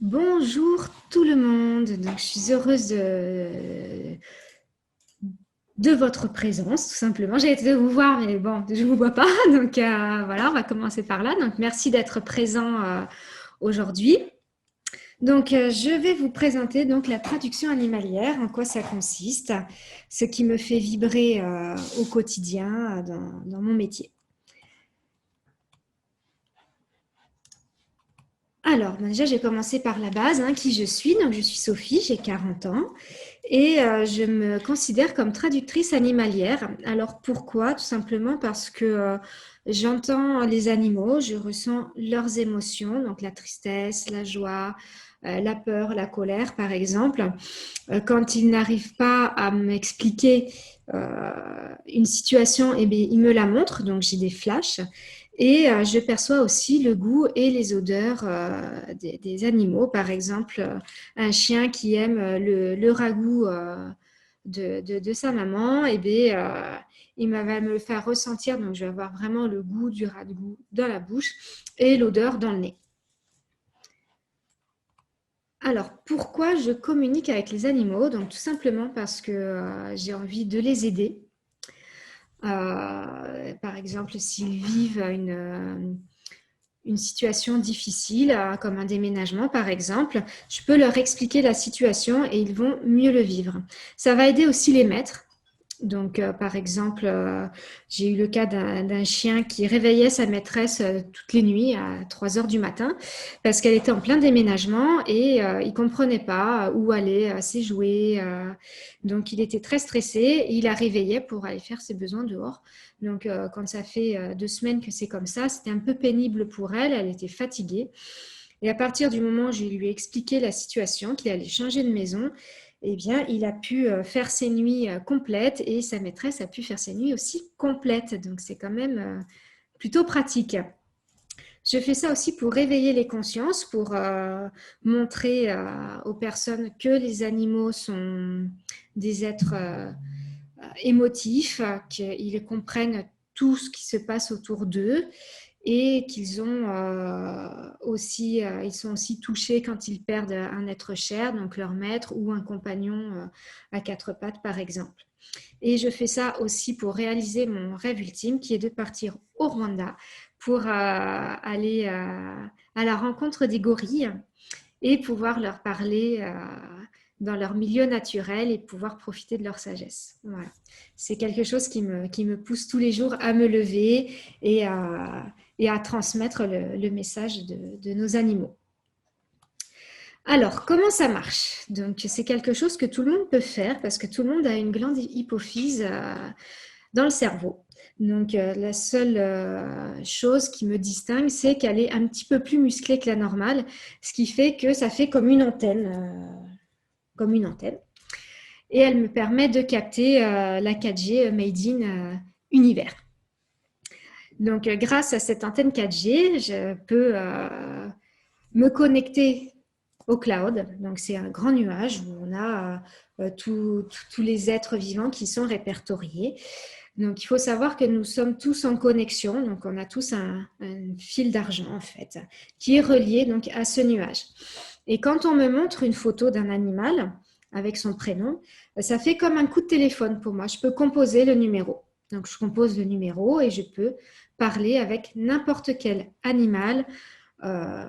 Bonjour tout le monde. Donc, je suis heureuse de votre présence, tout simplement. J'ai été de vous voir, mais bon, je ne vous vois pas. Donc, voilà, on va commencer par là. Donc, merci d'être présent aujourd'hui. Donc, je vais vous présenter donc la traduction animalière, en quoi ça consiste, ce qui me fait vibrer au quotidien dans mon métier. Alors, déjà, j'ai commencé par la base, qui je suis. Donc, je suis Sophie, j'ai 40 ans et je me considère comme traductrice animalière. Alors, pourquoi? Tout simplement parce que j'entends les animaux, je ressens leurs émotions, donc la tristesse, la joie, la peur, la colère, par exemple. Quand ils n'arrivent pas à m'expliquer une situation, eh bien, ils me la montrent, donc j'ai des flashs. Et je perçois aussi le goût et les odeurs des animaux. Par exemple, un chien qui aime le ragoût de sa maman, eh bien, il va me le faire ressentir. Donc, je vais avoir vraiment le goût du ragoût dans la bouche et l'odeur dans le nez. Alors, pourquoi je communique avec les animaux? Donc, tout simplement parce que j'ai envie de les aider. Par exemple, s'ils vivent une situation difficile, comme un déménagement par exemple, je peux leur expliquer la situation et ils vont mieux le vivre. Ça va aider aussi les maîtres. Donc, par exemple, j'ai eu le cas d'un chien qui réveillait sa maîtresse toutes les nuits à 3 heures du matin parce qu'elle était en plein déménagement et il ne comprenait pas où aller ses jouets. Donc, il était très stressé et il la réveillait pour aller faire ses besoins dehors. Donc, quand ça fait 2 semaines que c'est comme ça, c'était un peu pénible pour elle. Elle était fatiguée. Et à partir du moment où je lui ai expliqué la situation, qu'il allait changer de maison, eh bien, il a pu faire ses nuits complètes et sa maîtresse a pu faire ses nuits aussi complètes. Donc, c'est quand même plutôt pratique. Je fais ça aussi pour réveiller les consciences, pour montrer aux personnes que les animaux sont des êtres émotifs, qu'ils comprennent tout ce qui se passe autour d'eux et qu'ils ont aussi, ils sont aussi touchés quand ils perdent un être cher, donc leur maître ou un compagnon à quatre pattes par exemple. Et je fais ça aussi pour réaliser mon rêve ultime qui est de partir au Rwanda pour aller à la rencontre des gorilles et pouvoir leur parler dans leur milieu naturel et pouvoir profiter de leur sagesse. Voilà. C'est quelque chose qui me pousse tous les jours à me lever et à transmettre le message de nos animaux. Alors, comment ça marche? Donc, c'est quelque chose que tout le monde peut faire parce que tout le monde a une glande hypophyse dans le cerveau. Donc, la seule chose qui me distingue, c'est qu'elle est un petit peu plus musclée que la normale, ce qui fait que ça fait comme une antenne. Comme une antenne. Et elle me permet de capter la 4G Made in Univers. Donc, grâce à cette antenne 4G, je peux me connecter au cloud. Donc, c'est un grand nuage où on a tous les êtres vivants qui sont répertoriés. Donc, il faut savoir que nous sommes tous en connexion. Donc, on a tous un fil d'argent, en fait, qui est relié donc, à ce nuage. Et quand on me montre une photo d'un animal avec son prénom, ça fait comme un coup de téléphone pour moi. Je peux composer le numéro. Donc, je compose le numéro et je peux parler avec n'importe quel animal, euh,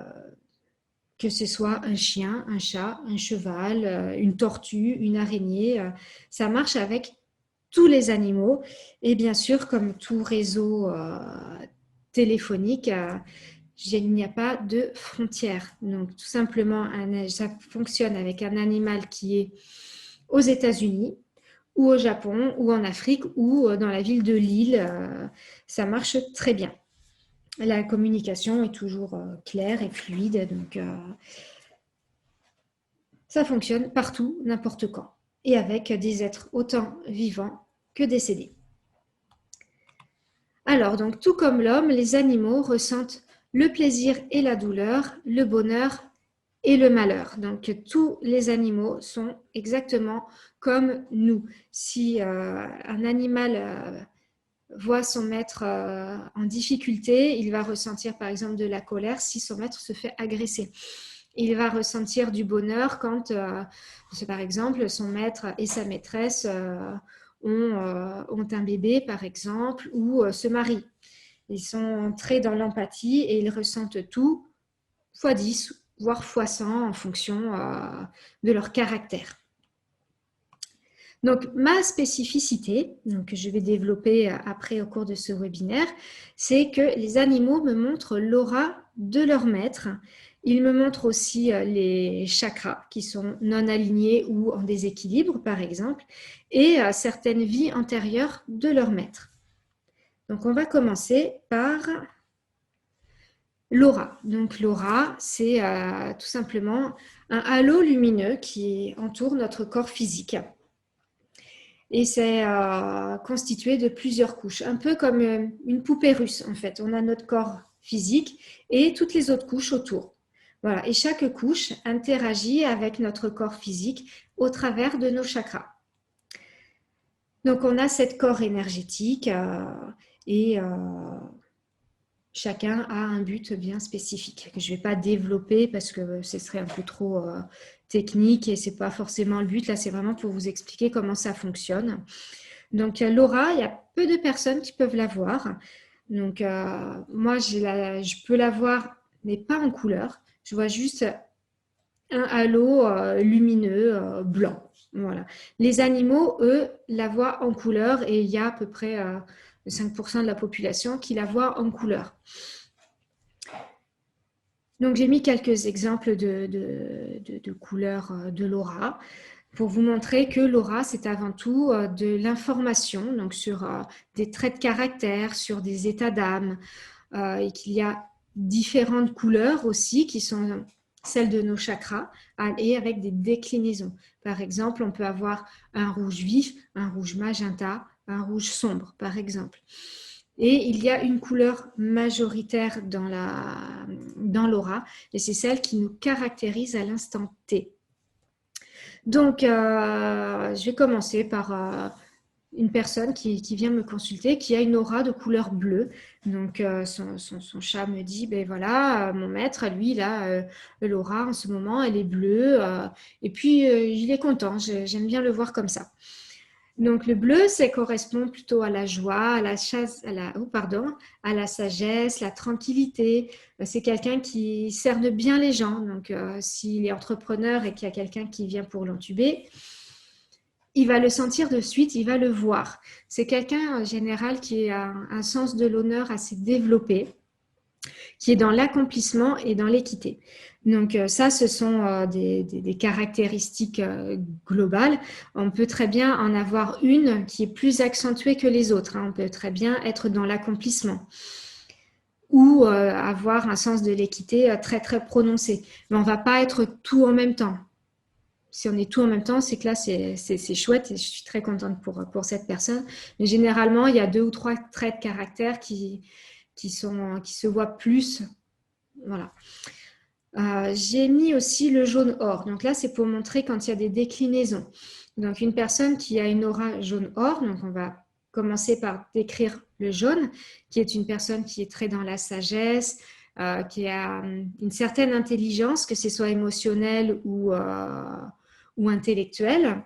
que ce soit un chien, un chat, un cheval, une tortue, une araignée. Ça marche avec tous les animaux. Et bien sûr, comme tout réseau téléphonique, il n'y a pas de frontières. Donc, tout simplement, ça fonctionne avec un animal qui est aux États-Unis ou au Japon ou en Afrique ou dans la ville de Lille. Ça marche très bien. La communication est toujours claire et fluide. Donc, ça fonctionne partout, n'importe quand. Et avec des êtres autant vivants que décédés. Alors, donc, tout comme l'homme, les animaux ressentent le plaisir et la douleur, le bonheur et le malheur. Donc, tous les animaux sont exactement comme nous. Si un animal voit son maître en difficulté, il va ressentir par exemple de la colère si son maître se fait agresser. Il va ressentir du bonheur quand, par exemple, son maître et sa maîtresse ont un bébé, par exemple, ou se marient. Ils sont très dans l'empathie et ils ressentent tout fois 10, voire fois 100 en fonction de leur caractère. Donc, ma spécificité, que je vais développer après au cours de ce webinaire, c'est que les animaux me montrent l'aura de leur maître. Ils me montrent aussi les chakras qui sont non alignés ou en déséquilibre, par exemple, et certaines vies antérieures de leur maître. Donc, on va commencer par l'aura. Donc, l'aura, c'est tout simplement un halo lumineux qui entoure notre corps physique. Et c'est constitué de plusieurs couches, un peu comme une poupée russe en fait. On a notre corps physique et toutes les autres couches autour. Voilà. Et chaque couche interagit avec notre corps physique au travers de nos chakras. Donc on a cette corps énergétique et chacun a un but bien spécifique que je ne vais pas développer parce que ce serait un peu trop technique et ce n'est pas forcément le but. Là, c'est vraiment pour vous expliquer comment ça fonctionne. Donc, l'aura, il y a peu de personnes qui peuvent la voir. Donc, moi, je peux la voir, mais pas en couleur. Je vois juste un halo lumineux blanc. Voilà. Les animaux, eux, la voient en couleur et il y a à peu près 5% de la population qui la voit en couleur. Donc, j'ai mis quelques exemples de couleurs de l'aura pour vous montrer que l'aura, c'est avant tout de l'information, donc sur des traits de caractère, sur des états d'âme, et qu'il y a différentes couleurs aussi qui sont celles de nos chakras et avec des déclinaisons. Par exemple, on peut avoir un rouge vif, un rouge magenta, un rouge sombre, par exemple. Et il y a une couleur majoritaire dans l'aura, et c'est celle qui nous caractérise à l'instant T. Donc, je vais commencer par une personne qui vient me consulter, qui a une aura de couleur bleue. Donc, son chat me dit, ben voilà, mon maître, lui, il a l'aura en ce moment, elle est bleue. Et puis, il est content, j'aime bien le voir comme ça. Donc, le bleu, ça correspond plutôt à la joie, à la sagesse, la tranquillité. C'est quelqu'un qui cerne bien les gens. Donc, s'il est entrepreneur et qu'il y a quelqu'un qui vient pour l'entuber, il va le sentir de suite, il va le voir. C'est quelqu'un en général qui a un sens de l'honneur assez développé, qui est dans l'accomplissement et dans l'équité. Donc ça, ce sont des caractéristiques globales. On peut très bien en avoir une qui est plus accentuée que les autres. On peut très bien être dans l'accomplissement ou avoir un sens de l'équité très, très prononcé. Mais on ne va pas être tout en même temps. Si on est tout en même temps, c'est que là, c'est chouette et je suis très contente pour cette personne. Mais généralement, il y a 2 ou 3 traits de caractère qui se voient plus. Voilà. J'ai mis aussi le jaune or. Donc là, c'est pour montrer quand il y a des déclinaisons. Donc, une personne qui a une aura jaune or, donc on va commencer par décrire le jaune, qui est une personne qui est très dans la sagesse, qui a une certaine intelligence, que ce soit émotionnelle ou intellectuelle,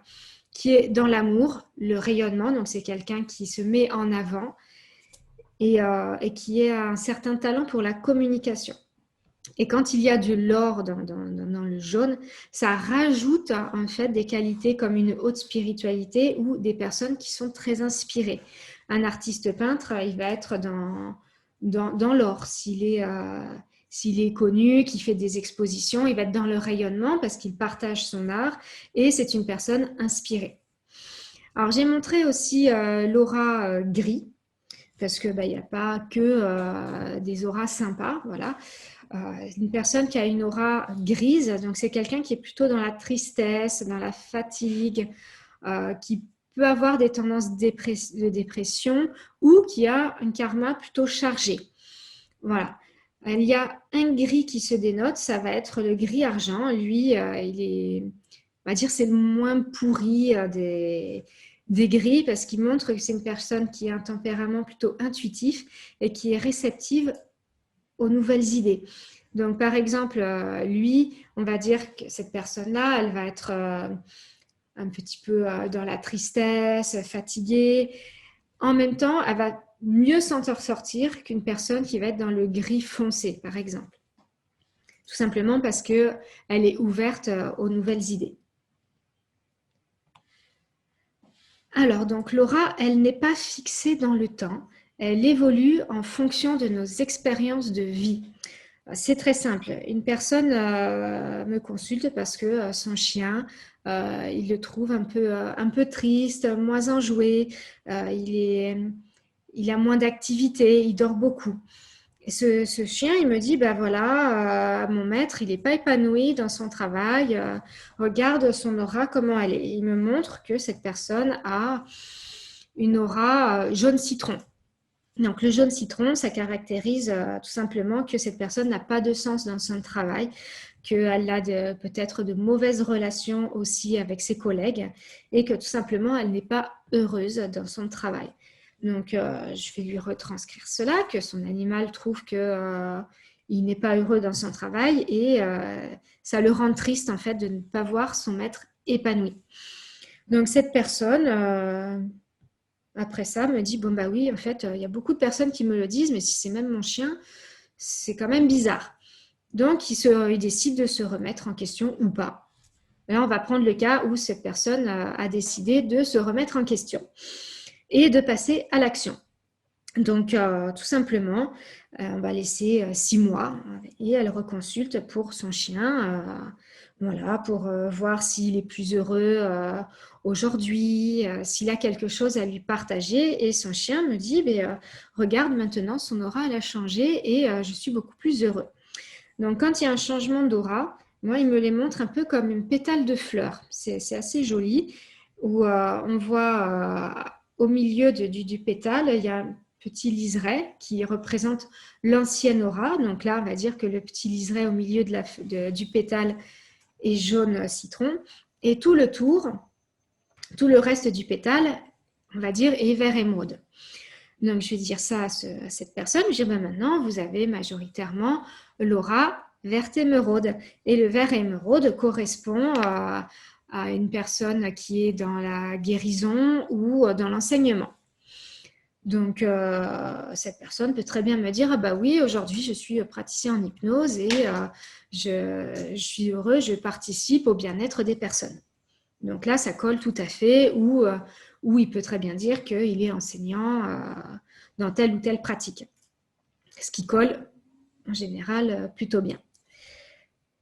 qui est dans l'amour, le rayonnement, donc c'est quelqu'un qui se met en avant et qui a un certain talent pour la communication. Et quand il y a de l'or dans le jaune, ça rajoute en fait des qualités comme une haute spiritualité ou des personnes qui sont très inspirées. Un artiste peintre, il va être dans l'or. S'il est connu, qu'il fait des expositions, il va être dans le rayonnement parce qu'il partage son art et c'est une personne inspirée. Alors, j'ai montré aussi l'aura gris parce que il n'y a pas que des auras sympas, voilà. Une personne qui a une aura grise, donc c'est quelqu'un qui est plutôt dans la tristesse, dans la fatigue, qui peut avoir des tendances de dépression ou qui a un karma plutôt chargé. Voilà. Il y a un gris qui se dénote, ça va être le gris argent. Lui, il est, on va dire, c'est le moins pourri des gris parce qu'il montre que c'est une personne qui a un tempérament plutôt intuitif et qui est réceptive aux nouvelles idées. Donc, par exemple, lui, on va dire que cette personne-là, elle va être un petit peu dans la tristesse, fatiguée. En même temps, elle va mieux s'en sortir qu'une personne qui va être dans le gris foncé, par exemple. Tout simplement parce qu'elle est ouverte aux nouvelles idées. Alors, donc l'aura, elle n'est pas fixée dans le temps. Elle évolue en fonction de nos expériences de vie. C'est très simple. Une personne me consulte parce que son chien, il le trouve un peu triste, moins enjoué, il a moins d'activité, il dort beaucoup. Et ce chien, il me dit, ben voilà, mon maître, il n'est pas épanoui dans son travail. Regarde son aura, comment elle est. Il me montre que cette personne a une aura jaune citron. Donc, le jaune citron, ça caractérise tout simplement que cette personne n'a pas de sens dans son travail, qu'elle a peut-être de mauvaises relations aussi avec ses collègues et que tout simplement, elle n'est pas heureuse dans son travail. Donc, je vais lui retranscrire cela, que son animal trouve que il n'est pas heureux dans son travail et ça le rend triste en fait de ne pas voir son maître épanoui. Donc, cette personne après ça, me dit, bon bah oui, en fait, il y a beaucoup de personnes qui me le disent, mais si c'est même mon chien, c'est quand même bizarre. Donc, il décide de se remettre en question ou pas. Là, on va prendre le cas où cette personne a décidé de se remettre en question et de passer à l'action. Donc, tout simplement, on va laisser 6 mois et elle reconsulte pour son chien, voilà, pour voir s'il est plus heureux aujourd'hui, s'il a quelque chose à lui partager. Et son chien me dit, regarde, maintenant, son aura, elle a changé et je suis beaucoup plus heureux. Donc, quand il y a un changement d'aura, moi, il me les montre un peu comme une pétale de fleur. C'est assez joli, où on voit au milieu du pétale, il y a un petit liseré qui représente l'ancienne aura. Donc là, on va dire que le petit liseré au milieu du pétale est jaune citron. Et tout le tour, tout le reste du pétale, on va dire, est vert émeraude. Donc, je vais dire ça à cette personne. Je vais dire, maintenant, vous avez majoritairement l'aura verte émeraude. Et le vert émeraude correspond à une personne qui est dans la guérison ou dans l'enseignement. Donc, cette personne peut très bien me dire, ah bah oui, aujourd'hui, je suis praticien en hypnose et je suis heureux, je participe au bien-être des personnes. Donc là, ça colle tout à fait, ou il peut très bien dire qu'il est enseignant dans telle ou telle pratique, ce qui colle en général plutôt bien.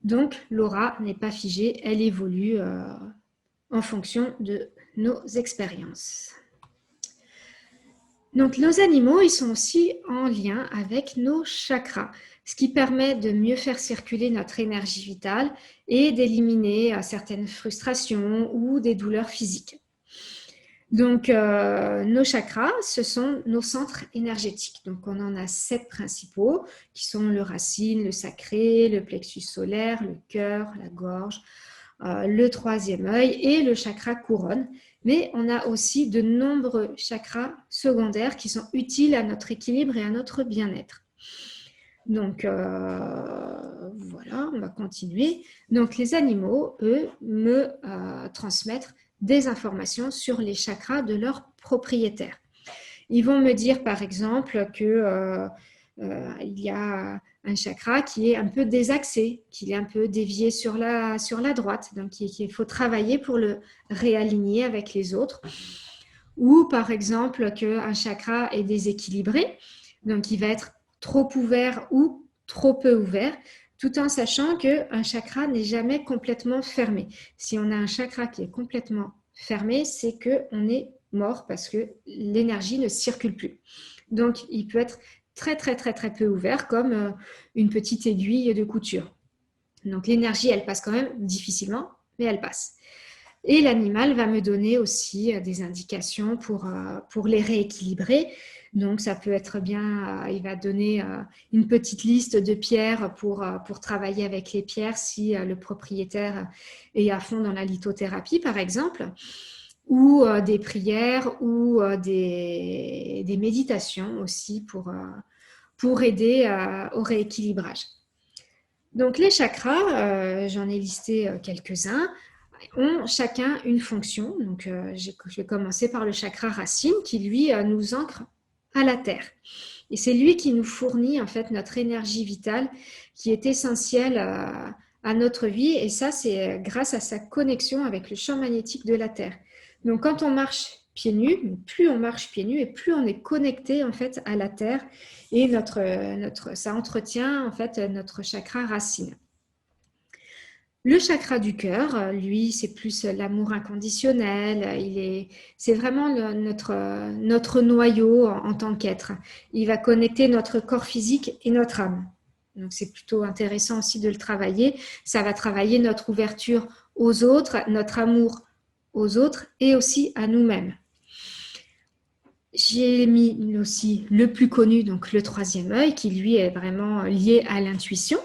Donc l'aura n'est pas figée, elle évolue en fonction de nos expériences. Donc nos animaux, ils sont aussi en lien avec nos chakras, ce qui permet de mieux faire circuler notre énergie vitale et d'éliminer certaines frustrations ou des douleurs physiques. Donc, nos chakras, ce sont nos centres énergétiques. Donc, on en a 7 principaux qui sont le racine, le sacré, le plexus solaire, le cœur, la gorge, le troisième œil et le chakra couronne. Mais on a aussi de nombreux chakras secondaires qui sont utiles à notre équilibre et à notre bien-être. Donc, voilà, on va continuer. Donc, les animaux, eux, me transmettent des informations sur les chakras de leurs propriétaires. Ils vont me dire, par exemple, que il y a un chakra qui est un peu désaxé, qu'il est un peu dévié sur la droite, donc qu'il faut travailler pour le réaligner avec les autres. Ou par exemple qu'un chakra est déséquilibré, donc il va être trop ouvert ou trop peu ouvert, tout en sachant qu'un chakra n'est jamais complètement fermé. Si on a un chakra qui est complètement fermé, c'est qu'on est mort parce que l'énergie ne circule plus. Donc, il peut être très, très, très, très peu ouvert, comme une petite aiguille de couture. Donc, l'énergie, elle passe quand même difficilement, mais elle passe. Et l'animal va me donner aussi des indications pour les rééquilibrer. Donc, ça peut être bien, il va donner une petite liste de pierres pour travailler avec les pierres si le propriétaire est à fond dans la lithothérapie, par exemple, ou des prières ou des méditations aussi pour aider au rééquilibrage. Donc les chakras, j'en ai listé quelques-uns, ont chacun une fonction. Donc je vais commencer par le chakra racine qui lui nous ancre à la terre. Et c'est lui qui nous fournit en fait notre énergie vitale qui est essentielle à notre vie. Et ça, c'est grâce à sa connexion avec le champ magnétique de la terre. Donc quand on marche pieds nus, plus on marche pieds nus et plus on est connecté en fait à la terre et ça entretient en fait notre chakra racine. Le chakra du cœur, lui, c'est plus l'amour inconditionnel. C'est vraiment notre noyau en tant qu'être. Il va connecter notre corps physique et notre âme. Donc, c'est plutôt intéressant aussi de le travailler. Ça va travailler notre ouverture aux autres, notre amour aux autres et aussi à nous-mêmes. J'ai mis aussi le plus connu, donc le troisième œil, qui lui est vraiment lié à l'intuition.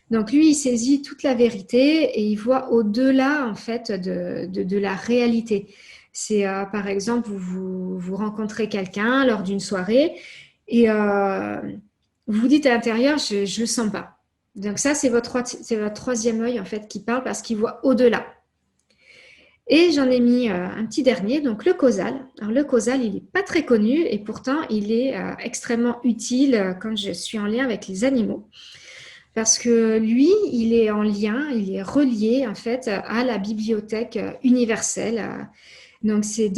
Donc lui, il saisit toute la vérité et il voit au-delà en fait de la réalité. C'est par exemple, vous rencontrez quelqu'un lors d'une soirée et vous vous dites à l'intérieur, je ne le sens pas. Donc ça, c'est votre troisième œil en fait qui parle parce qu'il voit au-delà. Et j'en ai mis un petit dernier, donc le causal. Alors le causal, il n'est pas très connu et pourtant il est extrêmement utile quand je suis en lien avec les animaux. Parce que lui, il est en lien, il est relié en fait à la bibliothèque universelle. Donc c'est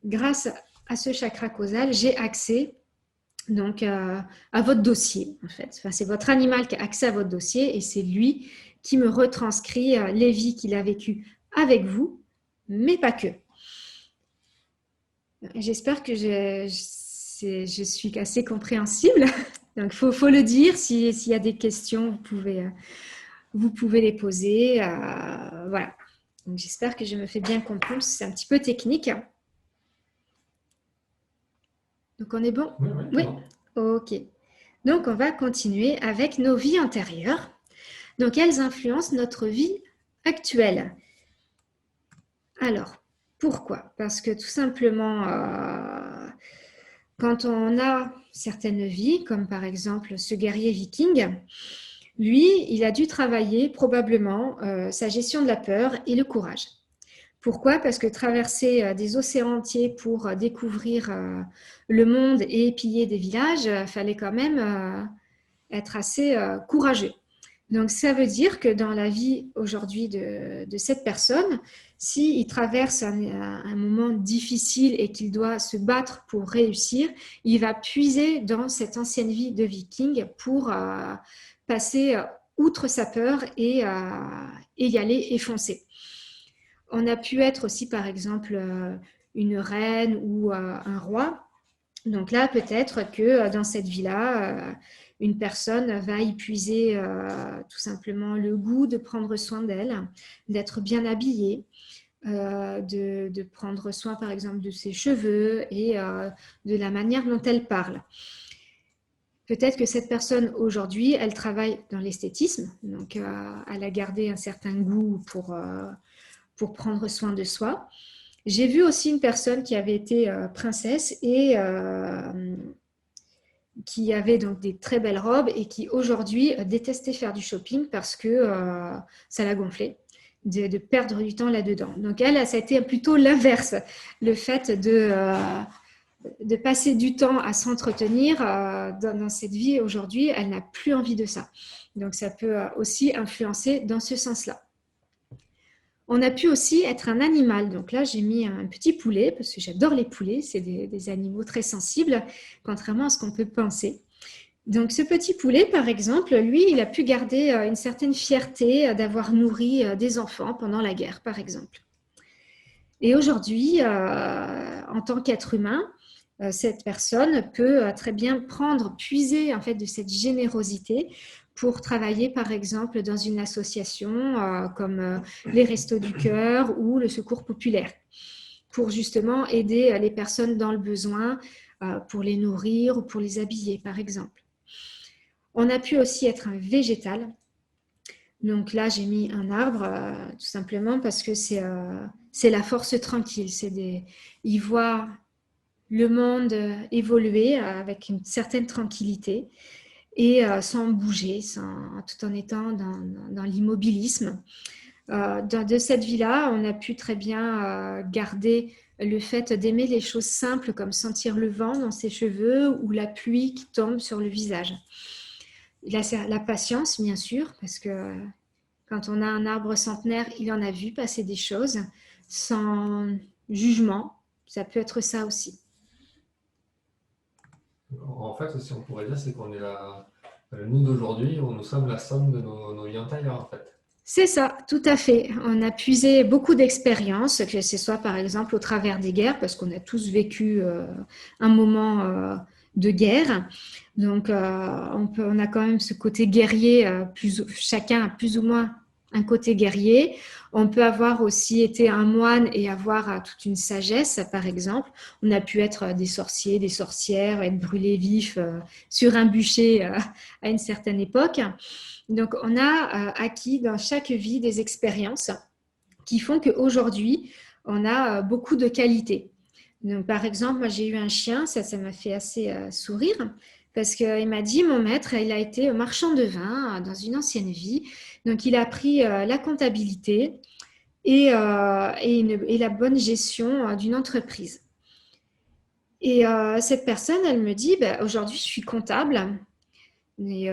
grâce à ce chakra causal, j'ai accès donc à votre dossier en fait. Enfin, c'est votre animal qui a accès à votre dossier et c'est lui qui me retranscrit les vies qu'il a vécues avec vous, mais pas que. J'espère que je suis assez compréhensible. Donc, faut le dire. S'il y a des questions, vous pouvez les poser. Voilà. Donc, j'espère que je me fais bien comprendre. C'est un petit peu technique. Donc, on est bon? Oui. Ok. Donc, on va continuer avec nos vies antérieures. Donc, elles influencent notre vie actuelle. Alors, pourquoi? Parce que tout simplement, quand on a certaines vies, comme par exemple ce guerrier viking, lui, il a dû travailler probablement sa gestion de la peur et le courage. Pourquoi? Parce que traverser des océans entiers pour découvrir le monde et piller des villages, fallait quand même être assez courageux. Donc, ça veut dire que dans la vie aujourd'hui de cette personne, s'il traverse un moment difficile et qu'il doit se battre pour réussir, il va puiser dans cette ancienne vie de viking pour passer outre sa peur et y aller et foncer. On a pu être aussi, par exemple, une reine ou un roi. Donc là, peut-être que dans cette vie-là, une personne va y puiser tout simplement le goût de prendre soin d'elle, d'être bien habillée, de prendre soin par exemple de ses cheveux et de la manière dont elle parle. Peut-être que cette personne aujourd'hui, elle travaille dans l'esthétisme, donc elle a gardé un certain goût pour prendre soin de soi. J'ai vu aussi une personne qui avait été princesse et qui avait donc des très belles robes et qui aujourd'hui détestait faire du shopping parce que ça l'a gonflé de perdre du temps là-dedans. Donc elle, ça a été plutôt l'inverse, le fait de passer du temps à s'entretenir dans cette vie aujourd'hui, elle n'a plus envie de ça. Donc ça peut aussi influencer dans ce sens-là. On a pu aussi être un animal. Donc là, j'ai mis un petit poulet parce que j'adore les poulets. C'est des animaux très sensibles, contrairement à ce qu'on peut penser. Donc ce petit poulet, par exemple, lui, il a pu garder une certaine fierté d'avoir nourri des enfants pendant la guerre, par exemple. Et aujourd'hui, en tant qu'être humain, cette personne peut très bien puiser en fait de cette générosité pour travailler par exemple dans une association comme les Restos du Cœur ou le Secours populaire, pour justement aider les personnes dans le besoin, pour les nourrir ou pour les habiller par exemple. On a pu aussi être un végétal. Donc là, j'ai mis un arbre tout simplement parce que c'est la force tranquille. Il voit le monde évoluer avec une certaine tranquillité. et sans bouger, tout en étant dans l'immobilisme. De cette vie-là, on a pu très bien garder le fait d'aimer les choses simples comme sentir le vent dans ses cheveux ou la pluie qui tombe sur le visage. La patience, bien sûr, parce que quand on a un arbre centenaire, il en a vu passer des choses sans jugement. Ça peut être ça aussi. En fait, si on pourrait dire, c'est qu'on est nous d'aujourd'hui, nous sommes la somme de nos vies antérieures, en fait. C'est ça, tout à fait. On a puisé beaucoup d'expériences, que ce soit par exemple au travers des guerres, parce qu'on a tous vécu un moment de guerre. Donc, on a quand même ce côté guerrier, chacun a plus ou moins un côté guerrier. On peut avoir aussi été un moine et avoir toute une sagesse, par exemple. On a pu être des sorciers, des sorcières, être brûlés vifs sur un bûcher à une certaine époque. Donc, on a acquis dans chaque vie des expériences qui font qu'aujourd'hui, on a beaucoup de qualités. Donc, par exemple, moi, j'ai eu un chien, ça m'a fait assez sourire, parce qu'il m'a dit, mon maître, il a été marchand de vin dans une ancienne vie. Donc, il a appris la comptabilité et la bonne gestion d'une entreprise. Et cette personne, elle me dit, bah, aujourd'hui, je suis comptable, et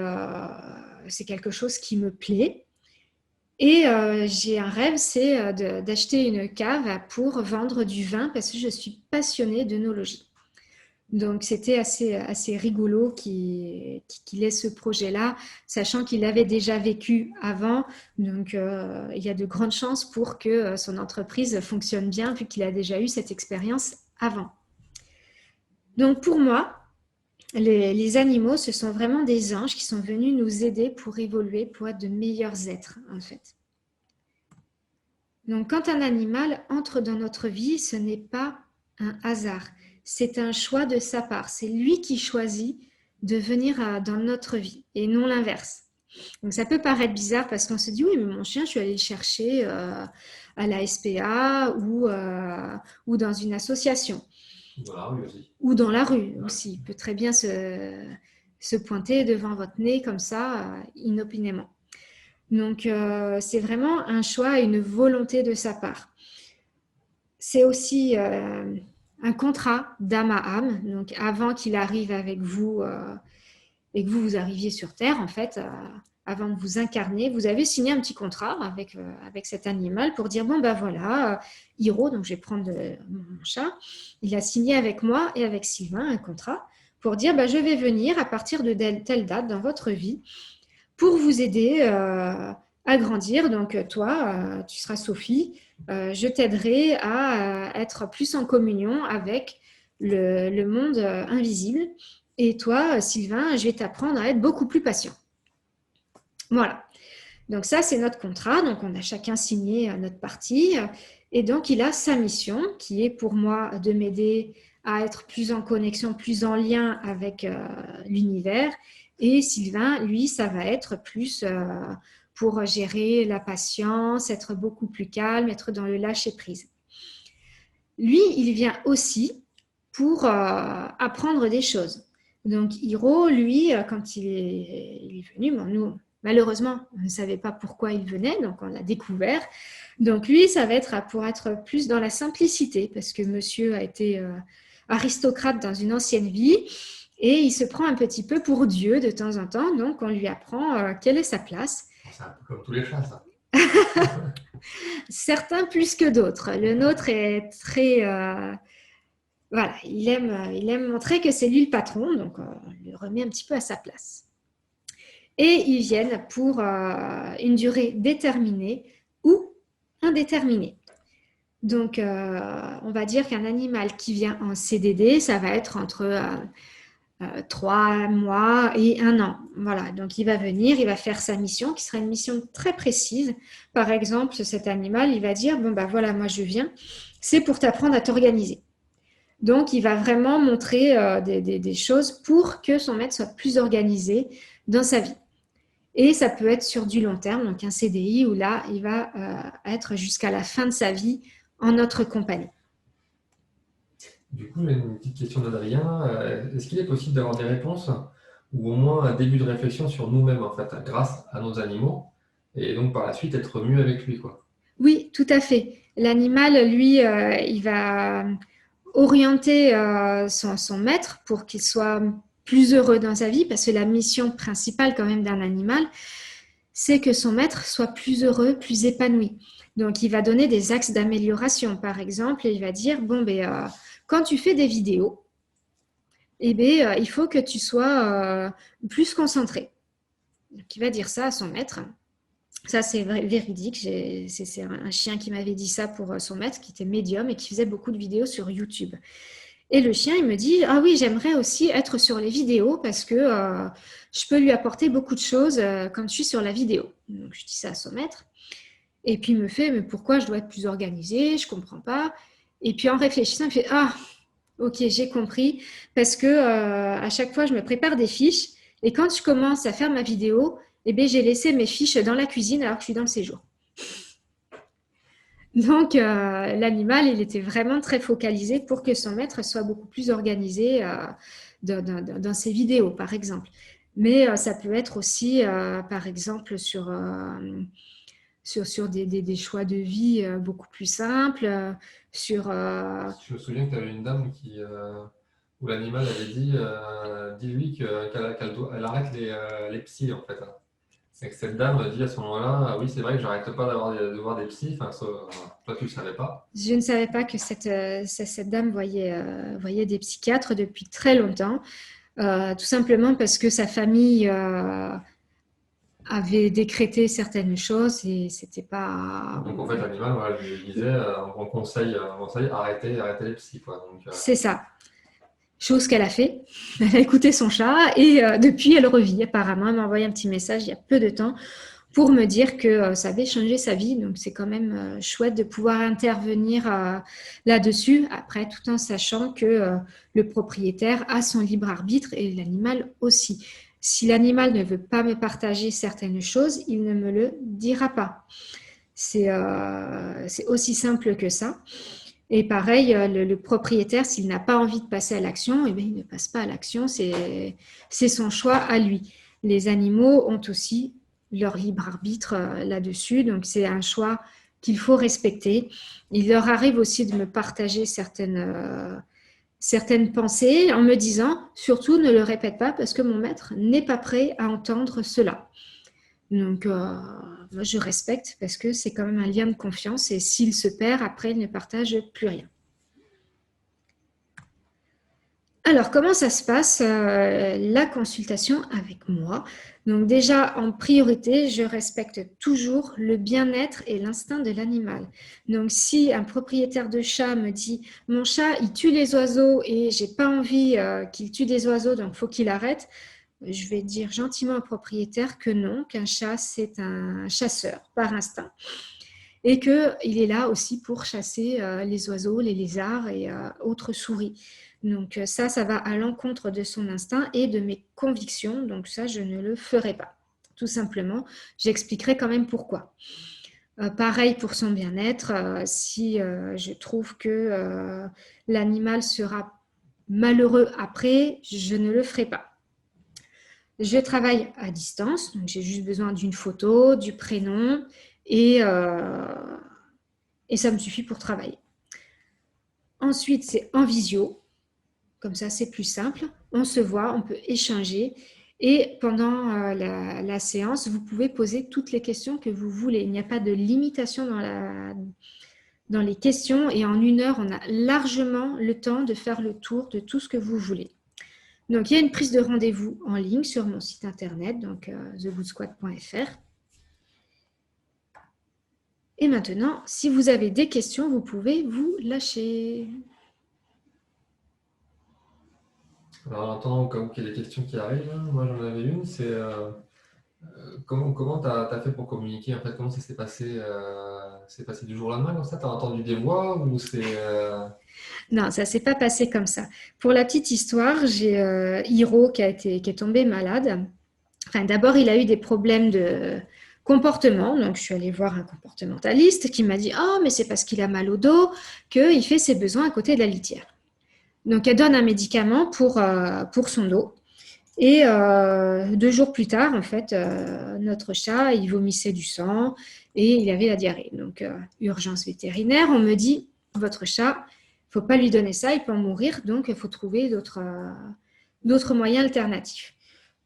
c'est quelque chose qui me plaît. Et j'ai un rêve, c'est d'acheter une cave pour vendre du vin parce que je suis passionnée d'œnologie. Donc c'était assez rigolo qu'il ait ce projet-là, sachant qu'il avait déjà vécu avant. Donc il y a de grandes chances pour que son entreprise fonctionne bien vu qu'il a déjà eu cette expérience avant. Donc pour moi, les animaux, ce sont vraiment des anges qui sont venus nous aider pour évoluer, pour être de meilleurs êtres en fait. Donc, quand un animal entre dans notre vie, ce n'est pas un hasard, c'est un choix de sa part. C'est lui qui choisit de venir dans notre vie et non l'inverse. Donc, ça peut paraître bizarre parce qu'on se dit oui, mais mon chien, je suis allée le chercher à la SPA ou dans une association. Dans la rue aussi. Ou dans la rue aussi. Il peut très bien se pointer devant votre nez comme ça, inopinément. Donc, c'est vraiment un choix et une volonté de sa part. C'est aussi un contrat d'âme à âme. Donc, avant qu'il arrive avec vous et que vous arriviez sur Terre, en fait, avant de vous incarner, vous avez signé un petit contrat avec cet animal pour dire, bon, ben voilà, Hiro, donc je vais prendre mon chat, il a signé avec moi et avec Sylvain un contrat pour dire, ben, je vais venir à partir de telle date dans votre vie pour vous aider à grandir. Donc, toi, tu seras Sophie. Je t'aiderai à être plus en communion avec le monde invisible. Et toi, Sylvain, je vais t'apprendre à être beaucoup plus patient. Voilà. Donc ça, c'est notre contrat. Donc on a chacun signé notre partie. Et donc il a sa mission qui est pour moi de m'aider à être plus en connexion, plus en lien avec l'univers. Et Sylvain, lui, ça va être plus pour gérer la patience, être beaucoup plus calme, être dans le lâcher-prise. Lui, il vient aussi pour apprendre des choses. Donc Hiro, lui, quand il est venu, bon, nous, malheureusement, on ne savait pas pourquoi il venait, donc on l'a découvert. Donc lui, ça va être pour être plus dans la simplicité, parce que monsieur a été aristocrate dans une ancienne vie, et il se prend un petit peu pour Dieu de temps en temps, donc on lui apprend quelle est sa place. C'est un peu comme tous les chats, ça. Certains plus que d'autres. Le nôtre est très... voilà, il aime montrer que c'est lui le patron, donc on le remet un petit peu à sa place. Et ils viennent pour une durée déterminée ou indéterminée. Donc, on va dire qu'un animal qui vient en CDD, ça va être entre 3 mois et 1 an. Voilà, donc il va venir, il va faire sa mission, qui sera une mission très précise. Par exemple, cet animal, il va dire, bon, ben voilà, moi je viens, c'est pour t'apprendre à t'organiser. Donc, il va vraiment montrer des choses pour que son maître soit plus organisé dans sa vie. Et ça peut être sur du long terme, donc un CDI où là, il va être jusqu'à la fin de sa vie en notre compagnie. Du coup, j'ai une petite question d'Adrien. Est-ce qu'il est possible d'avoir des réponses ou au moins un début de réflexion sur nous-mêmes, en fait, grâce à nos animaux, et donc par la suite être mieux avec lui, quoi. Oui, tout à fait. L'animal, lui, il va orienter son maître pour qu'il soit plus heureux dans sa vie, parce que la mission principale quand même d'un animal, c'est que son maître soit plus heureux, plus épanoui. Donc, il va donner des axes d'amélioration, par exemple, et il va dire, bon, quand tu fais des vidéos, il faut que tu sois plus concentré. Donc, il va dire ça à son maître. Ça, c'est véridique. C'est un chien qui m'avait dit ça pour son maître, qui était médium et qui faisait beaucoup de vidéos sur YouTube. Et le chien, il me dit, ah oui, j'aimerais aussi être sur les vidéos parce que je peux lui apporter beaucoup de choses quand je suis sur la vidéo. Donc, je dis ça à son maître. Et puis, il me fait, mais pourquoi je dois être plus organisée? Je ne comprends pas. Et puis, en réfléchissant, il me fait, ah, ok, j'ai compris. Parce que à chaque fois, je me prépare des fiches. Et quand je commence à faire ma vidéo, j'ai laissé mes fiches dans la cuisine alors que je suis dans le séjour. Donc, l'animal, il était vraiment très focalisé pour que son maître soit beaucoup plus organisé dans ses vidéos, par exemple. Mais ça peut être aussi, par exemple, sur des choix de vie beaucoup plus simples, sur... Je me souviens que tu avais une dame où l'animal avait dit dis-lui qu'elle arrête les psys, en fait, hein. Et que cette dame dit à ce moment-là oui, c'est vrai que j'arrête pas de voir des psys. Enfin, toi, tu le savais pas. Je ne savais pas que cette dame voyait des psychiatres depuis très longtemps, tout simplement parce que sa famille avait décrété certaines choses et c'était pas. Donc, en fait, l'animal, voilà, je lui disais en conseil arrêtez les psys, quoi. Donc, C'est ça. Chose qu'elle a fait. Elle a écouté son chat et depuis, elle revit. Apparemment, elle m'a envoyé un petit message il y a peu de temps pour me dire que ça avait changé sa vie. Donc, c'est quand même chouette de pouvoir intervenir là-dessus, après, tout en sachant que le propriétaire a son libre arbitre et l'animal aussi. Si l'animal ne veut pas me partager certaines choses, il ne me le dira pas. C'est aussi simple que ça. Et pareil, le propriétaire, s'il n'a pas envie de passer à l'action, il ne passe pas à l'action, c'est son choix à lui. Les animaux ont aussi leur libre arbitre là-dessus, donc c'est un choix qu'il faut respecter. Il leur arrive aussi de me partager certaines pensées en me disant, surtout ne le répète pas parce que mon maître n'est pas prêt à entendre cela. Donc, moi, je respecte parce que c'est quand même un lien de confiance et s'il se perd, après, il ne partage plus rien. Alors, comment ça se passe, la consultation avec moi? Donc déjà, en priorité, je respecte toujours le bien-être et l'instinct de l'animal. Donc, si un propriétaire de chat me dit « Mon chat, il tue les oiseaux et j'ai pas envie qu'il tue des oiseaux, donc il faut qu'il arrête », je vais dire gentiment au propriétaire que non, qu'un chat, c'est un chasseur par instinct. Et qu'il est là aussi pour chasser les oiseaux, les lézards et autres souris. Donc ça va à l'encontre de son instinct et de mes convictions. Donc ça, je ne le ferai pas. Tout simplement, j'expliquerai quand même pourquoi. Pareil pour son bien-être, si je trouve que l'animal sera malheureux après, je ne le ferai pas. Je travaille à distance, donc j'ai juste besoin d'une photo, du prénom et ça me suffit pour travailler. Ensuite, c'est en visio, comme ça c'est plus simple. On se voit, on peut échanger et pendant la séance, vous pouvez poser toutes les questions que vous voulez. Il n'y a pas de limitation dans les questions et en 1 heure, on a largement le temps de faire le tour de tout ce que vous voulez. Donc, il y a une prise de rendez-vous en ligne sur mon site internet, donc thegoodsquad.fr. Et maintenant, si vous avez des questions, vous pouvez vous lâcher. alors, en attendant, au cas où il y a des questions qui arrivent, moi j'en avais une, c'est comment tu as fait pour communiquer en fait? Comment ça s'est passé? C'est passé du jour au lendemain comme ça? Tu as entendu des voix ou c'est. Non, ça ne s'est pas passé comme ça. Pour la petite histoire, j'ai Hiro qui est tombé malade. Enfin, d'abord, il a eu des problèmes de comportement. Donc, je suis allée voir un comportementaliste qui m'a dit « Oh, mais c'est parce qu'il a mal au dos qu'il fait ses besoins à côté de la litière. » Donc, elle donne un médicament pour son dos. Et 2 jours plus tard, en fait, notre chat, il vomissait du sang et il avait la diarrhée. Donc, urgence vétérinaire, on me dit, votre chat, il ne faut pas lui donner ça, il peut en mourir, donc il faut trouver d'autres moyens alternatifs.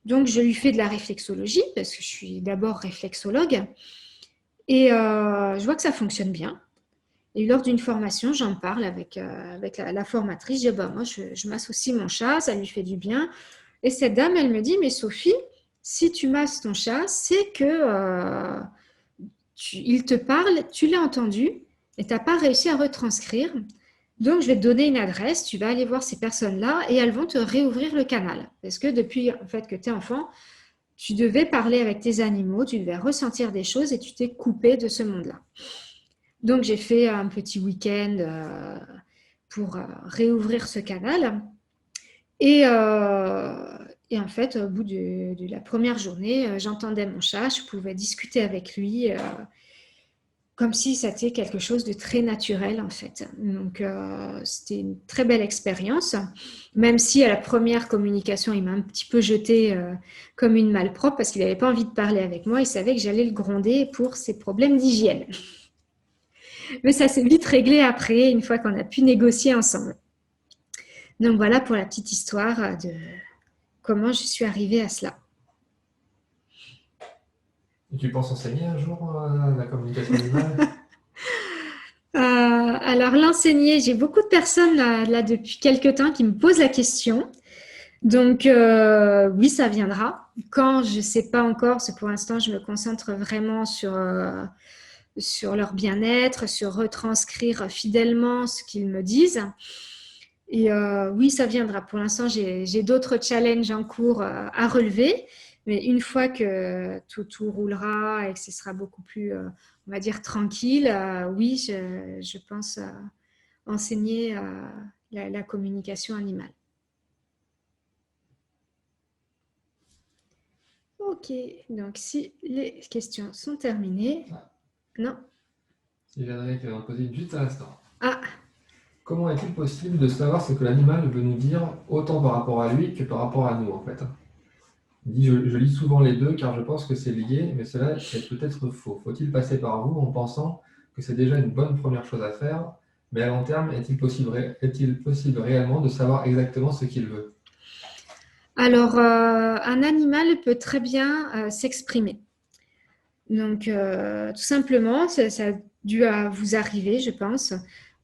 Donc, je lui fais de la réflexologie, parce que je suis d'abord réflexologue, et je vois que ça fonctionne bien. Et lors d'une formation, j'en parle avec la formatrice. Je dis, bah, moi, je m'associe mon chat, ça lui fait du bien. Et cette dame, elle me dit, mais Sophie, si tu masses ton chat, c'est que il te parle, tu l'as entendu et tu n'as pas réussi à retranscrire. Donc, je vais te donner une adresse, tu vas aller voir ces personnes-là et elles vont te réouvrir le canal. Parce que depuis en fait, que tu es enfant, tu devais parler avec tes animaux, tu devais ressentir des choses et tu t'es coupé de ce monde-là. Donc, j'ai fait un petit week-end pour réouvrir ce canal. Et, et en fait, au bout de la première journée, j'entendais mon chat, je pouvais discuter avec lui comme si c'était quelque chose de très naturel en fait. Donc, c'était une très belle expérience, même si à la première communication, il m'a un petit peu jetée comme une malpropre parce qu'il n'avait pas envie de parler avec moi, il savait que j'allais le gronder pour ses problèmes d'hygiène. Mais ça s'est vite réglé après, une fois qu'on a pu négocier ensemble. Donc voilà pour la petite histoire de comment je suis arrivée à cela. Et tu penses enseigner un jour la communication animale? Alors l'enseigner, j'ai beaucoup de personnes là depuis quelques temps qui me posent la question. Donc oui, ça viendra. Quand je ne sais pas encore, parce que pour l'instant, je me concentre vraiment sur leur bien-être, sur retranscrire fidèlement ce qu'ils me disent. Et oui, ça viendra. Pour l'instant, j'ai d'autres challenges en cours à relever. Mais une fois que tout roulera et que ce sera beaucoup plus, on va dire, tranquille, oui, je pense enseigner la communication animale. Ok, donc si les questions sont terminées, non. Si j'aimerais te poser juste un instant. Ah, Comment est-il possible de savoir ce que l'animal veut nous dire autant par rapport à lui que par rapport à nous en fait? Il dit, je lis souvent les deux car je pense que c'est lié, mais cela est peut-être faux. Faut-il passer par vous en pensant que c'est déjà une bonne première chose à faire, mais à long terme, est-il possible réellement de savoir exactement ce qu'il veut? alors un animal peut très bien s'exprimer. Donc, tout simplement, ça a dû à vous arriver, je pense,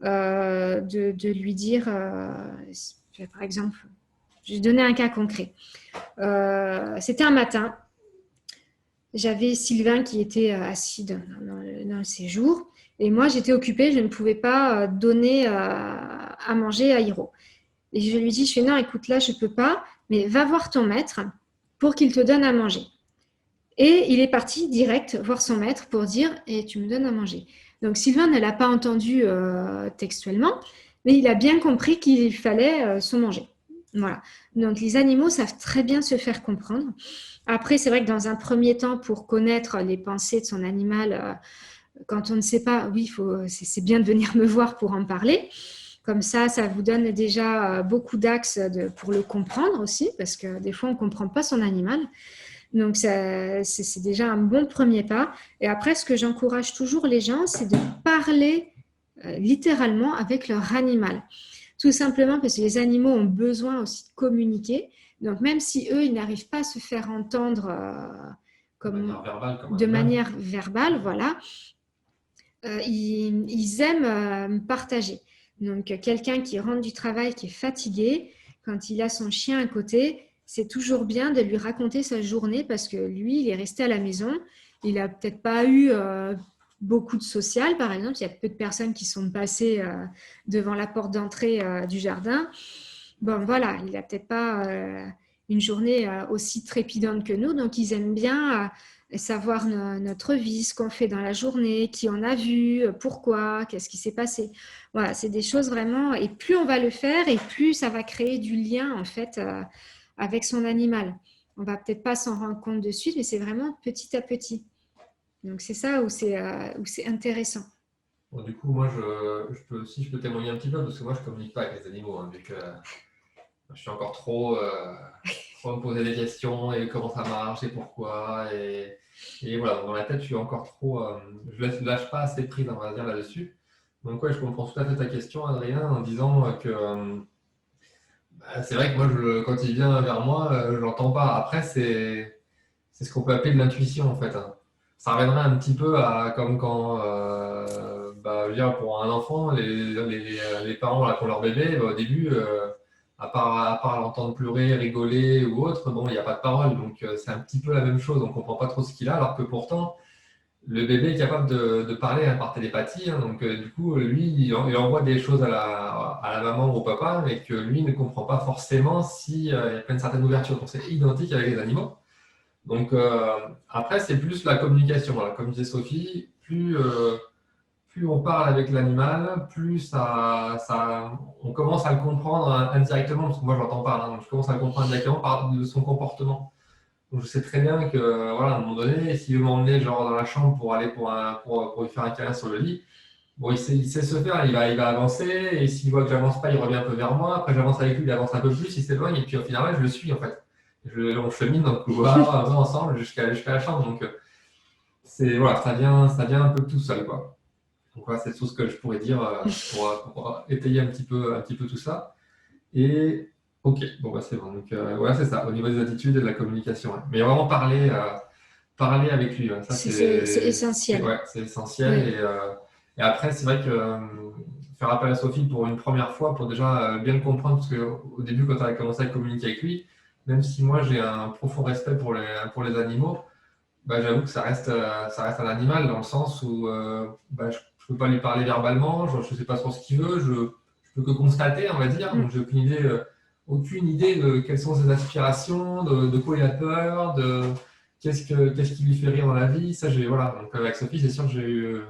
de lui dire, par exemple, je vais donner un cas concret. C'était un matin, j'avais Sylvain qui était assis dans le séjour, et moi j'étais occupée, je ne pouvais pas donner à manger à Hiro. Et je lui dis, je fais non, écoute, là je peux pas, mais va voir ton maître pour qu'il te donne à manger. Et il est parti direct voir son maître pour dire et tu me donnes à manger. Donc Sylvain ne l'a pas entendu textuellement, mais il a bien compris qu'il fallait se manger. Voilà. Donc les animaux savent très bien se faire comprendre. Après, c'est vrai que dans un premier temps, pour connaître les pensées de son animal, quand on ne sait pas, oui, c'est bien de venir me voir pour en parler. Comme ça vous donne déjà beaucoup d'axes pour le comprendre aussi, parce que des fois, on ne comprend pas son animal. Donc, c'est déjà un bon premier pas. Et après, ce que j'encourage toujours les gens, c'est de parler littéralement avec leur animal. Tout simplement parce que les animaux ont besoin aussi de communiquer. Donc, même si eux, ils n'arrivent pas à se faire entendre de manière verbale, voilà, ils aiment partager. Donc, quelqu'un qui rentre du travail, qui est fatigué, quand il a son chien à côté, c'est toujours bien de lui raconter sa journée parce que lui, il est resté à la maison. Il n'a peut-être pas eu beaucoup de social, par exemple. Il y a peu de personnes qui sont passées devant la porte d'entrée du jardin. Bon, voilà, il n'a peut-être pas une journée aussi trépidante que nous. Donc, ils aiment bien savoir notre vie, ce qu'on fait dans la journée, qui on a vu, pourquoi, qu'est-ce qui s'est passé. Voilà, c'est des choses vraiment, et plus on va le faire, et plus ça va créer du lien, en fait, avec son animal. On va peut-être pas s'en rendre compte de suite, mais c'est vraiment petit à petit. Donc, c'est ça où c'est intéressant. Bon, du coup, moi, si je peux témoigner un petit peu, parce que moi, je communique pas avec les animaux, hein, vu que je suis encore trop. trop me poser des questions et comment ça marche et pourquoi. Et voilà, dans la tête, je suis encore trop. Je ne lâche pas assez prise, on va dire, là-dessus. Donc, ouais, je comprends tout à fait ta question, Adrien, en disant que bah, c'est vrai que moi, quand il vient vers moi, je l'entends pas. Après, c'est ce qu'on peut appeler de l'intuition, en fait, hein. Ça reviendrait un petit peu à comme quand, bah, je veux dire, pour un enfant, les parents là, qui ont leur bébé, bah, au début, à part l'entendre pleurer, rigoler ou autre, bon, il n'y a pas de parole. Donc, c'est un petit peu la même chose. On ne comprend pas trop ce qu'il a, alors que pourtant, le bébé est capable de parler, hein, par télépathie, hein. Donc, du coup, lui, il envoie des choses à la maman ou au papa, mais que lui ne comprend pas forcément si, il y a pas une certaine ouverture. Donc, c'est identique avec les animaux. Donc, après, c'est plus la communication. Voilà. Comme disait Sophie, plus on parle avec l'animal, plus on commence à le comprendre indirectement, parce que moi, je l'entends pas, hein. Donc, je commence à le comprendre indirectement par de son comportement. Donc, je sais très bien que, voilà, à un moment donné, s'il veut m'emmener genre dans la chambre pour aller pour lui faire un câlin sur le lit, bon, il sait se faire, il va avancer, et s'il voit que j'avance pas, il revient un peu vers moi. Après, j'avance avec lui, il avance un peu plus, il s'éloigne, et puis au final, je le suis en fait. On chemine dans le couloir, ensemble jusqu'à la chambre. Donc, voilà, ça vient un peu tout seul, quoi. Donc, voilà, c'est tout ce que je pourrais dire, pour étayer un petit peu tout ça. Et ok, bon, bah, c'est bon. Donc, voilà, c'est ça, au niveau des attitudes et de la communication, ouais. Mais vraiment parler avec lui, ouais. Ça, C'est essentiel. ouais, c'est essentiel. Oui. Et après, c'est vrai que faire appel à Sophie pour une première fois, pour déjà bien le comprendre, parce qu'au début, quand on a commencé à communiquer avec lui, même si moi j'ai un profond respect pour les animaux, bah, j'avoue que ça reste un animal, dans le sens où bah, je ne peux pas lui parler verbalement, je ne sais pas trop ce qu'il veut, je peux que constater, on va dire. Donc, Mm. j'ai aucune idée de quelles sont ses aspirations, de quoi il a peur, de qu'est-ce qui lui fait rire dans la vie. Ça, voilà. Donc, avec Sophie, c'est sûr que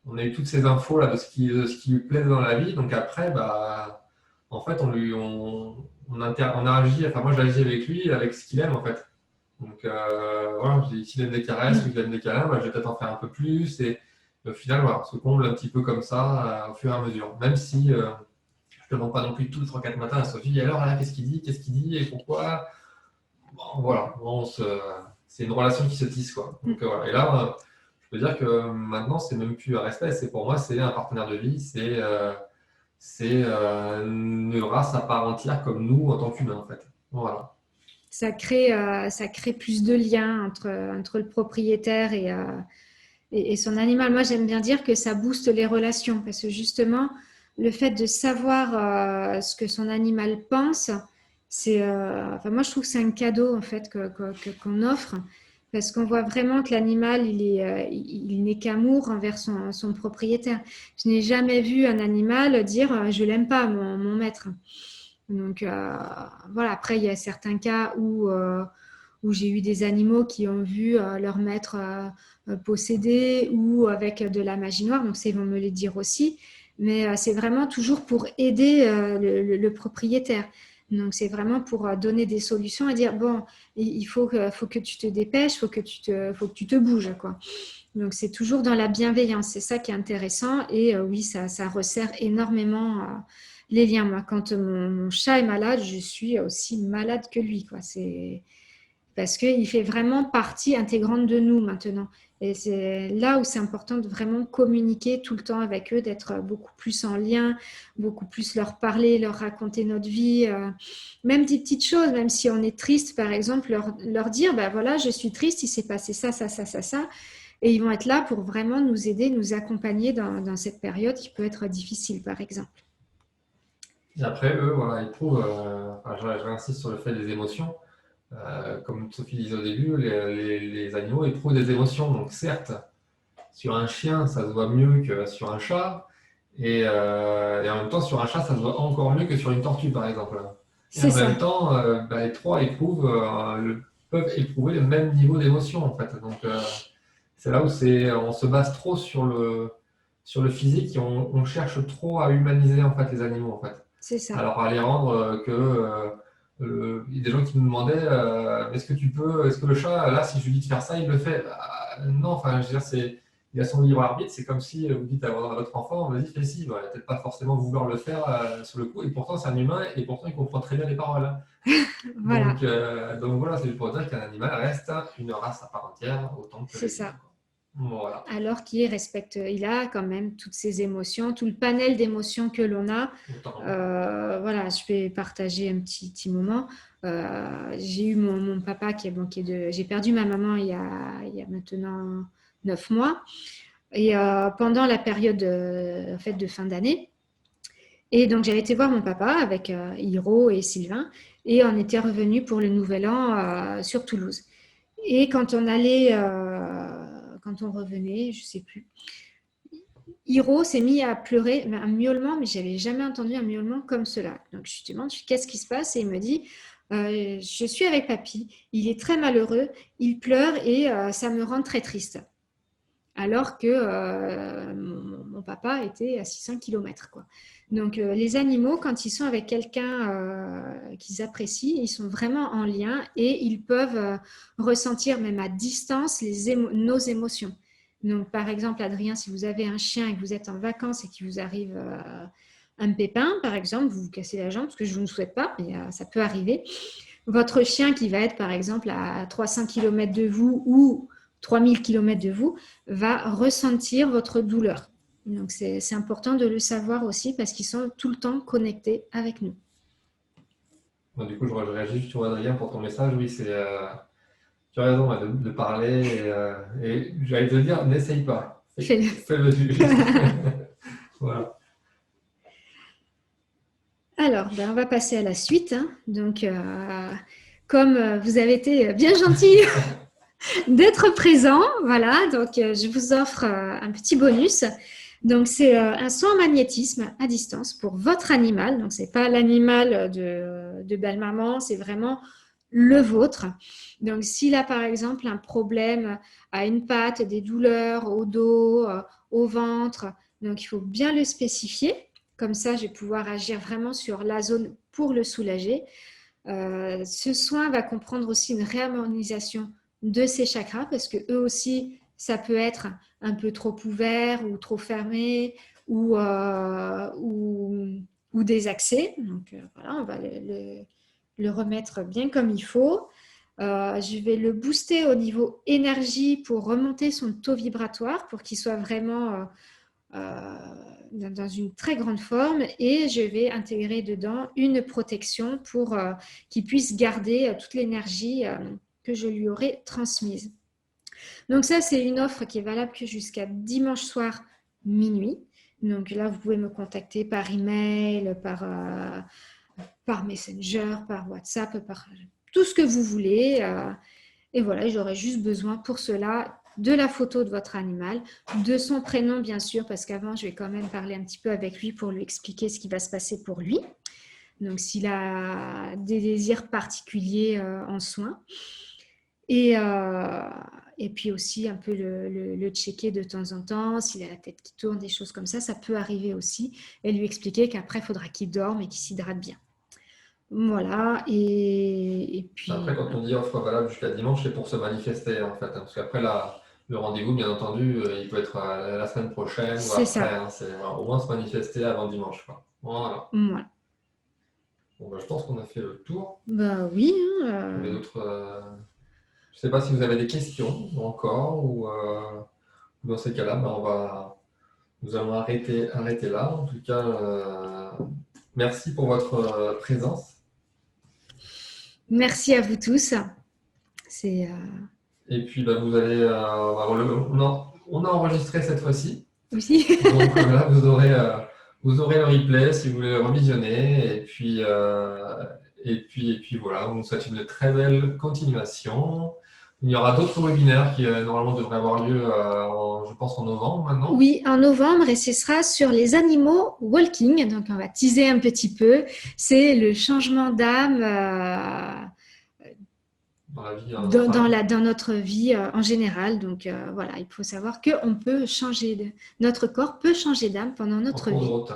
on a eu toutes ces infos là de ce qui lui plaît dans la vie. Donc après, bah, en fait, on agit, enfin moi j'agis avec lui, avec ce qu'il aime en fait. Donc, voilà, s'il aime des caresses ou qu'il aime des câlins, bah, je vais peut-être en faire un peu plus. Et au final, voilà, on se comble un petit peu comme ça, au fur et à mesure. Même si je ne demande pas non plus tous les 3-4 matins à Sophie, et alors là, qu'est-ce qu'il dit et pourquoi. Bon, voilà, c'est une relation qui se tisse, quoi. Donc, voilà. Et là, je peux dire que maintenant, c'est même plus un respect, pour moi, c'est un partenaire de vie, c'est une race à part entière comme nous en tant qu'humains, en fait. Voilà. Ça crée plus de liens entre le propriétaire et son animal. Moi, j'aime bien dire que ça booste les relations parce que justement, le fait de savoir ce que son animal pense, enfin, moi, je trouve que c'est un cadeau en fait qu'on offre parce qu'on voit vraiment que l'animal, il n'est qu'amour envers son propriétaire. Je n'ai jamais vu un animal dire je l'aime pas, mon maître. Donc voilà, après, il y a certains cas où j'ai eu des animaux qui ont vu leur maître possédé ou avec de la magie noire, donc ça, ils vont me le dire aussi. Mais c'est vraiment toujours pour aider le propriétaire. Donc c'est vraiment pour donner des solutions et dire, bon, il faut que tu te dépêches, faut que tu te bouges, quoi. Donc c'est toujours dans la bienveillance, c'est ça qui est intéressant. Et oui, ça resserre énormément les liens. Moi, quand mon chat est malade, je suis aussi malade que lui, quoi. C'est parce qu'il fait vraiment partie intégrante de nous maintenant. Et c'est là où c'est important de vraiment communiquer tout le temps avec eux, d'être beaucoup plus en lien, beaucoup plus leur parler, leur raconter notre vie, même des petites choses, même si on est triste, par exemple, leur dire, ben voilà, je suis triste, il s'est passé ça, ça, ça, ça, ça. Et ils vont être là pour vraiment nous aider, nous accompagner dans cette période qui peut être difficile, par exemple. Et après, eux, voilà, ils trouvent, enfin, je réinsiste sur le fait des émotions. Comme Sophie disait au début, les animaux éprouvent des émotions. Donc certes, sur un chien, ça se voit mieux que sur un chat. Et en même temps, sur un chat, ça se voit encore mieux que sur une tortue, par exemple. Et C'est en même ça. temps, bah, les trois peuvent éprouver le même niveau d'émotion, en fait. Donc, c'est là où on se base trop sur le physique et on cherche trop à humaniser, en fait, les animaux, en fait. C'est ça. Alors, à les rendre il y a des gens qui nous demandaient est-ce que le chat, là, si je lui dis de faire ça, il le fait. Non, enfin, je veux dire, il a son libre arbitre. C'est comme si vous dites à votre enfant, vas-y, fais ci. Bah, il va peut-être pas forcément vouloir le faire sur le coup. Et pourtant, c'est un humain et pourtant, il comprend très bien les paroles. Voilà, Donc voilà, c'est pour dire qu'un animal reste une race à part entière, autant que c'est les humains, ça. quoi. Voilà. Alors qu'il respecte, il a quand même toutes ses émotions, tout le panel d'émotions que l'on a. Autant. Voilà, je vais partager un petit moment. J'ai eu mon papa j'ai perdu ma maman il y a maintenant 9 mois. Et pendant la période en fait, de fin d'année. Et donc, j'avais été voir mon papa avec Hiro et Sylvain. Et on était revenus pour le Nouvel An sur Toulouse. Et quand on revenait, je ne sais plus, Hiro s'est mis à pleurer, un miaulement, mais j'avais jamais entendu un miaulement comme cela. Donc je lui demande qu'est-ce qui se passe et il me dit je suis avec papy, il est très malheureux, il pleure et ça me rend très triste. Alors que mon papa était à 600 km, quoi. Donc les animaux, quand ils sont avec quelqu'un qu'ils apprécient, ils sont vraiment en lien et ils peuvent ressentir même à distance nos émotions. Donc par exemple, Adrien, si vous avez un chien et que vous êtes en vacances et qu'il vous arrive un pépin, par exemple, vous vous cassez la jambe, ce que je ne souhaite pas, mais ça peut arriver. Votre chien qui va être par exemple à 300 km de vous ou 3000 km de vous va ressentir votre douleur. Donc c'est important de le savoir aussi parce qu'ils sont tout le temps connectés avec nous. Bon, du coup, je réagis juste sur Adrien pour ton message. Oui, tu as raison de parler. Et j'allais te dire, n'essaye pas. Fais-le. Fais-le juste. Voilà. Alors, on va passer à la suite, hein. Donc, comme vous avez été bien gentil d'être présent, voilà, donc je vous offre un petit bonus. Donc, c'est un soin en magnétisme à distance pour votre animal. Donc, c'est pas l'animal de belle-maman, c'est vraiment le vôtre. Donc, s'il a par exemple un problème à une patte, des douleurs au dos, au ventre, donc il faut bien le spécifier. Comme ça, je vais pouvoir agir vraiment sur la zone pour le soulager. Ce soin va comprendre aussi une réharmonisation de ces chakras parce que eux aussi, ça peut être un peu trop ouvert ou trop fermé ou des accès. Donc voilà, on va le remettre bien comme il faut. Je vais le booster au niveau énergie pour remonter son taux vibratoire pour qu'il soit vraiment dans une très grande forme et je vais intégrer dedans une protection pour qu'il puisse garder toute l'énergie que je lui aurai transmise. Donc ça, c'est une offre qui est valable que jusqu'à dimanche soir minuit. Donc là, vous pouvez me contacter par email, par Messenger, par WhatsApp, par tout ce que vous voulez. Et voilà, j'aurais juste besoin pour cela de la photo de votre animal, de son prénom bien sûr, parce qu'avant, je vais quand même parler un petit peu avec lui pour lui expliquer ce qui va se passer pour lui. Donc, s'il a des désirs particuliers en soins. Et puis aussi un peu le checker de temps en temps, s'il a la tête qui tourne, des choses comme ça peut arriver aussi. Et lui expliquer qu'après, il faudra qu'il dorme et qu'il s'hydrate bien. Voilà, et puis Après, quand voilà. on dit offre valable jusqu'à dimanche, c'est pour se manifester en fait, hein. Parce qu'après, le rendez-vous, bien entendu, il peut être la semaine prochaine ou C'est après, ça. hein. Voilà, au moins se manifester avant dimanche, quoi. Voilà. Voilà. Bon, bah, je pense qu'on a fait le tour. Bah oui, hein, Vous avez d'autres. Je ne sais pas si vous avez des questions encore ou dans ces cas-là, bah, nous allons arrêter là. En tout cas, merci pour votre présence. merci à vous tous. C'est Et puis, bah, vous allez. On a enregistré cette fois-ci. oui. Donc là, vous aurez le replay si vous voulez le revisionner. Et puis voilà, on vous souhaite une très belle continuation. Il y aura d'autres webinaires qui normalement devraient avoir lieu, je pense, en novembre maintenant. Oui, en novembre, et ce sera sur les animaux walking. Donc, on va teaser un petit peu. C'est le changement d'âme Dans la vie, dans notre vie en général. Donc, voilà, il faut savoir qu'on peut notre corps peut changer d'âme pendant en notre cours de vie. route.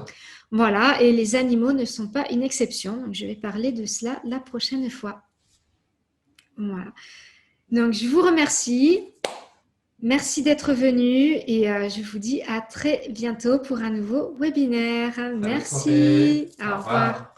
Voilà, et les animaux ne sont pas une exception. Donc, je vais parler de cela la prochaine fois. Voilà. Donc, je vous remercie. Merci d'être venu et je vous dis à très bientôt pour un nouveau webinaire. Salut Chloé, Merci. au Au revoir. revoir.